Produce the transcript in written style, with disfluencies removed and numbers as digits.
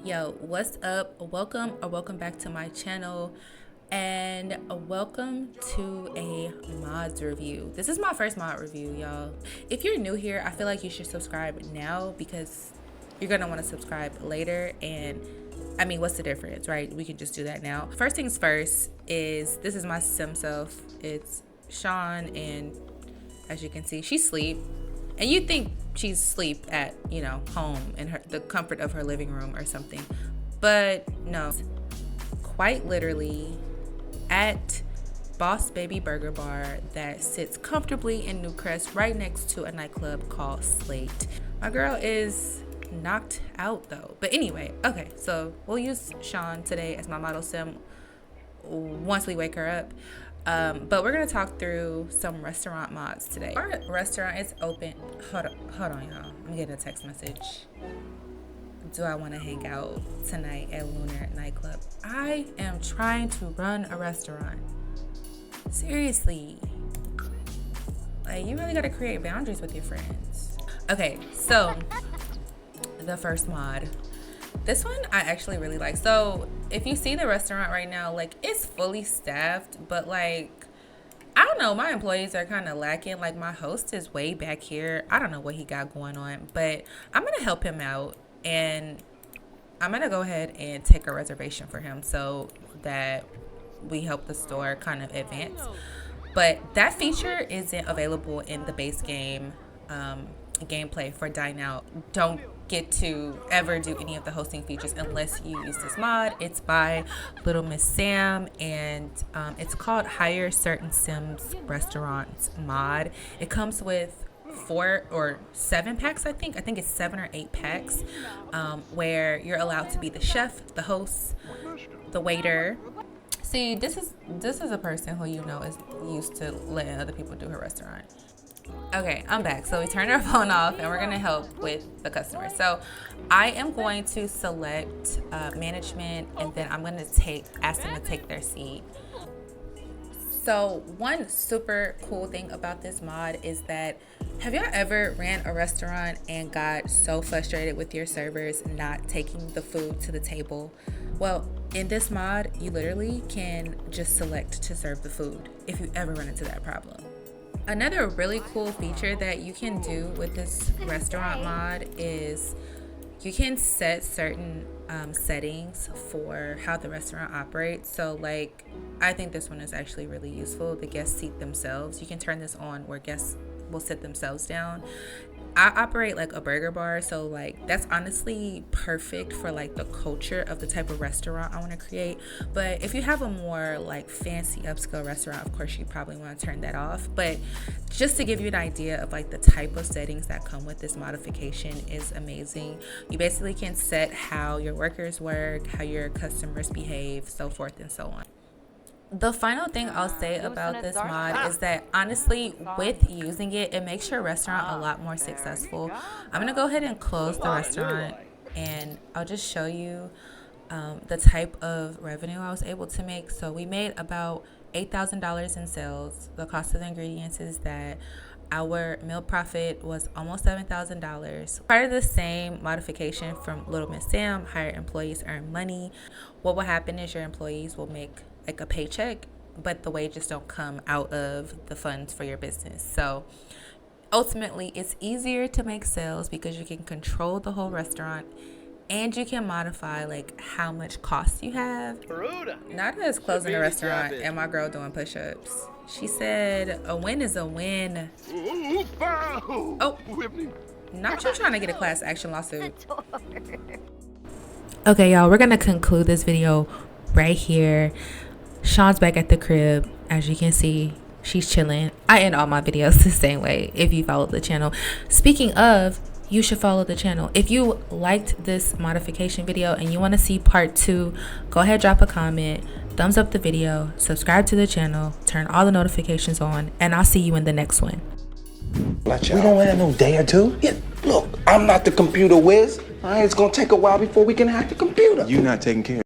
Yo, what's up? Welcome back to my channel, and welcome to a mods review. This is my first mod review, y'all. If you're new here, I feel like you should subscribe now because you're gonna want to subscribe later. And I mean, what's the difference, right? We can just do that now. First things first is this is my sim self. It's Sean, and as you can see, she's asleep. And you think she's asleep at, home in the comfort of her living room or something. But no, quite literally at Boss Baby Burger Bar that sits comfortably in Newcrest right next to a nightclub called Slate. My girl is knocked out though. But anyway, okay, so we'll use Sean today as my model sim once we wake her up. But we're gonna talk through some restaurant mods today. Our restaurant is open. Hold on, y'all. I'm getting a text message. Do I want to hang out tonight at Lunar Nightclub? I am trying to run a restaurant. Seriously, like you really gotta create boundaries with your friends. Okay, so the first mod. This one I actually really like. So if you see the restaurant right now, like it's fully staffed, but like, I don't know, my employees are kind of lacking. Like my host is way back here. I don't know what he got going on, but I'm going to help him out, and I'm going to go ahead and take a reservation for him so that we help the store kind of advance. But that feature isn't available in the base game gameplay for Dine Out. Don't get to ever do any of the hosting features unless you use this mod. It's by LittleMsSam, and it's called HiredEmployeesEarnMoney Restaurants mod. It comes with 4 or 7 packs. I think it's 7 or 8 packs, where you're allowed to be the chef, the host, the waiter. See, this is a person who is used to letting other people do her restaurant. Okay, I'm back. So we turned our phone off and we're gonna help with the customer. So I am going to select management, and then I'm gonna ask them to take their seat. So one super cool thing about this mod is that, have y'all ever ran a restaurant and got so frustrated with your servers not taking the food to the table? Well, in this mod, you literally can just select to serve the food if you ever run into that problem. Another really cool feature that you can do with this restaurant mod is you can set certain settings for how the restaurant operates. So like, I think this one is actually really useful. The guests seat themselves. You can turn this on where guests will sit themselves down. I operate like a burger bar, so like that's honestly perfect for like the culture of the type of restaurant I want to create. But if you have a more like fancy upscale restaurant, of course you probably want to turn that off. But just to give you an idea of like the type of settings that come with this modification is amazing. You basically can set how your workers work, how your customers behave, so forth and so on. The final thing I'll say about this mod is that honestly, with using it, it makes your restaurant a lot more successful. I'm gonna go ahead and close the restaurant, and I'll just show you the type of revenue I was able to make. So we made about $8,000 in sales. The cost of the ingredients is that our meal profit was almost $7,000. Part of the same modification from LittleMsSam, Hired Employees Earn Money. What will happen is your employees will make like a paycheck, but the wages don't come out of the funds for your business. So ultimately, it's easier to make sales because you can control the whole restaurant, and you can modify like how much cost you have. Nada's closing the restaurant and my girl doing push-ups. She said a win is a win. Oh, not you trying to get a class action lawsuit. Okay, y'all, we're gonna conclude this video right here. Sean's back at the crib. As you can see, she's chilling. I end all my videos the same way if you follow the channel. Speaking of, you should follow the channel. If you liked this modification video and you want to see part 2, go ahead, drop a comment, thumbs up the video, subscribe to the channel, turn all the notifications on, and I'll see you in the next one. We don't have no day or two. Yeah, look, I'm not the computer whiz. It's gonna take a while before we can hack the computer. You're not taking care of